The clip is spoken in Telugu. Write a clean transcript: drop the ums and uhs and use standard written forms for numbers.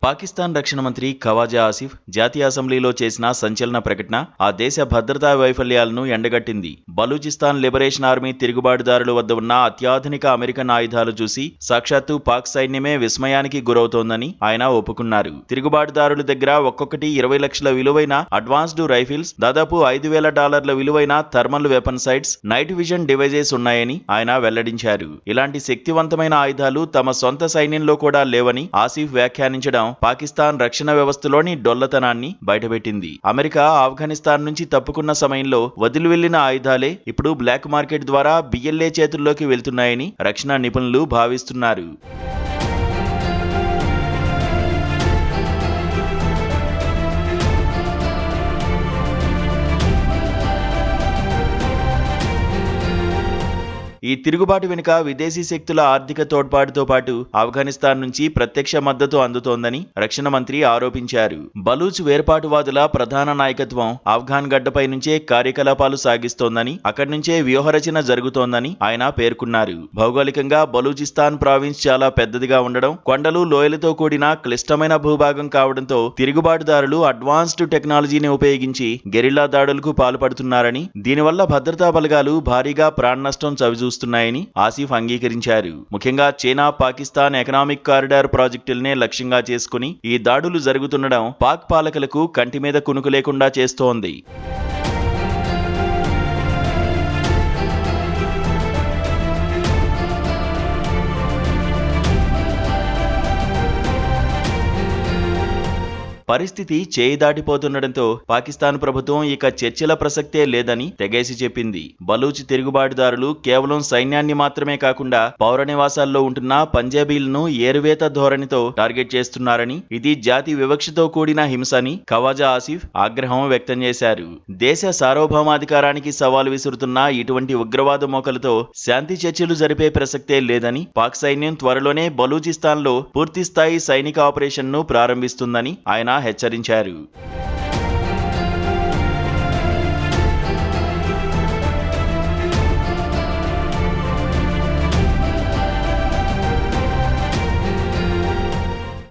పాకిస్తాన్ రక్షణ మంత్రి ఖవాజా ఆసిఫ్ జాతీయ అసెంబ్లీలో చేసిన సంచలన ప్రకటన ఆ దేశ భద్రతా వైఫల్యాలను ఎండగట్టింది. బలూచిస్తాన్ లిబరేషన్ ఆర్మీ తిరుగుబాటుదారుల వద్ద ఉన్న అత్యాధునిక అమెరికన్ ఆయుధాలు చూసి సాక్షాత్తు పాక్ సైన్యమే విస్మయానికి గురవుతోందని ఆయన ఒప్పుకున్నారు. తిరుగుబాటుదారుల దగ్గర ఒక్కొక్కటి 20 లక్షల విలువైన అడ్వాన్స్డ్ రైఫిల్స్, దాదాపు $5,000 విలువైన thermal weapon sights, night vision devices ఉన్నాయని ఆయన వెల్లడించారు. ఇలాంటి శక్తివంతమైన ఆయుధాలు తమ సొంత సైన్యంలో కూడా లేవని ఆసిఫ్ వ్యాఖ్యానించడం పాకిస్తాన్ రక్షణ వ్యవస్థలోని డొల్లతనాన్ని బయటపెట్టింది. అమెరికా ఆఫ్ఘనిస్తాన్ నుంచి తప్పుకున్న సమయంలో వదిలి వెళ్లిన ఆయుధాలే ఇప్పుడు బ్లాక్ మార్కెట్ ద్వారా బిఎల్ఏ చేతుల్లోకి వెళ్తున్నాయని రక్షణ నిపుణులు భావిస్తున్నారు. ఈ తిరుగుబాటు వెనుక విదేశీ శక్తుల ఆర్థిక తోడ్పాటుతో పాటు ఆఫ్ఘనిస్తాన్ నుంచి ప్రత్యక్ష మద్దతు అందుతోందని రక్షణ మంత్రి ఆరోపించారు. బలూచ్ వేర్పాటువాదుల ప్రధాన నాయకత్వం ఆఫ్ఘాన్ గడ్డపై నుంచే కార్యకలాపాలు సాగిస్తోందని, అక్కడి నుంచే వ్యూహరచన జరుగుతోందని ఆయన పేర్కొన్నారు. భౌగోళికంగా బలూచిస్తాన్ ప్రావిన్స్ చాలా పెద్దదిగా ఉండడం, కొండలు లోయలతో కూడిన క్లిష్టమైన భూభాగం కావడంతో తిరుగుబాటుదారులు అడ్వాన్స్డ్ టెక్నాలజీని ఉపయోగించి గెరిల్లా దాడులకు పాల్పడుతున్నారని, దీనివల్ల భద్రతా బలగాలు భారీగా ప్రాణనష్టం చవిచూస్తున్నాయని ఆసిఫ్ అంగీకరించారు. ముఖ్యంగా చైనా పాకిస్తాన్ ఎకనామిక్ కారిడార్ ప్రాజెక్టులనే లక్ష్యంగా చేసుకుని ఈ దాడులు జరుగుతుండడం పాక్ పాలకులకు కంటి మీద కునుకు లేకుండా చేస్తోంది. పరిస్థితి చేయి దాటిపోతుండటంతో పాకిస్తాన్ ప్రభుత్వం ఇక చర్చల ప్రసక్తే లేదని తెగేసి చెప్పింది. బలూచ్ తిరుగుబాటుదారులు కేవలం సైన్యాన్ని మాత్రమే కాకుండా పౌర నివాసాల్లో ఉంటున్న పంజాబీలను ఏరువేత ధోరణితో టార్గెట్ చేస్తున్నారని, ఇది జాతి వివక్షతో కూడిన హింసని ఖవాజా ఆసిఫ్ ఆగ్రహం వ్యక్తం చేశారు. దేశ సార్వభౌమాధికారానికి సవాలు విసురుతున్న ఇటువంటి ఉగ్రవాద మోకలతో శాంతి చర్చలు జరిపే ప్రసక్తే లేదని, పాక్ సైన్యం త్వరలోనే బలూచిస్తాన్లో పూర్తిస్థాయి సైనిక ఆపరేషన్ను ప్రారంభిస్తుందని ఆయన హెచ్చరించారు.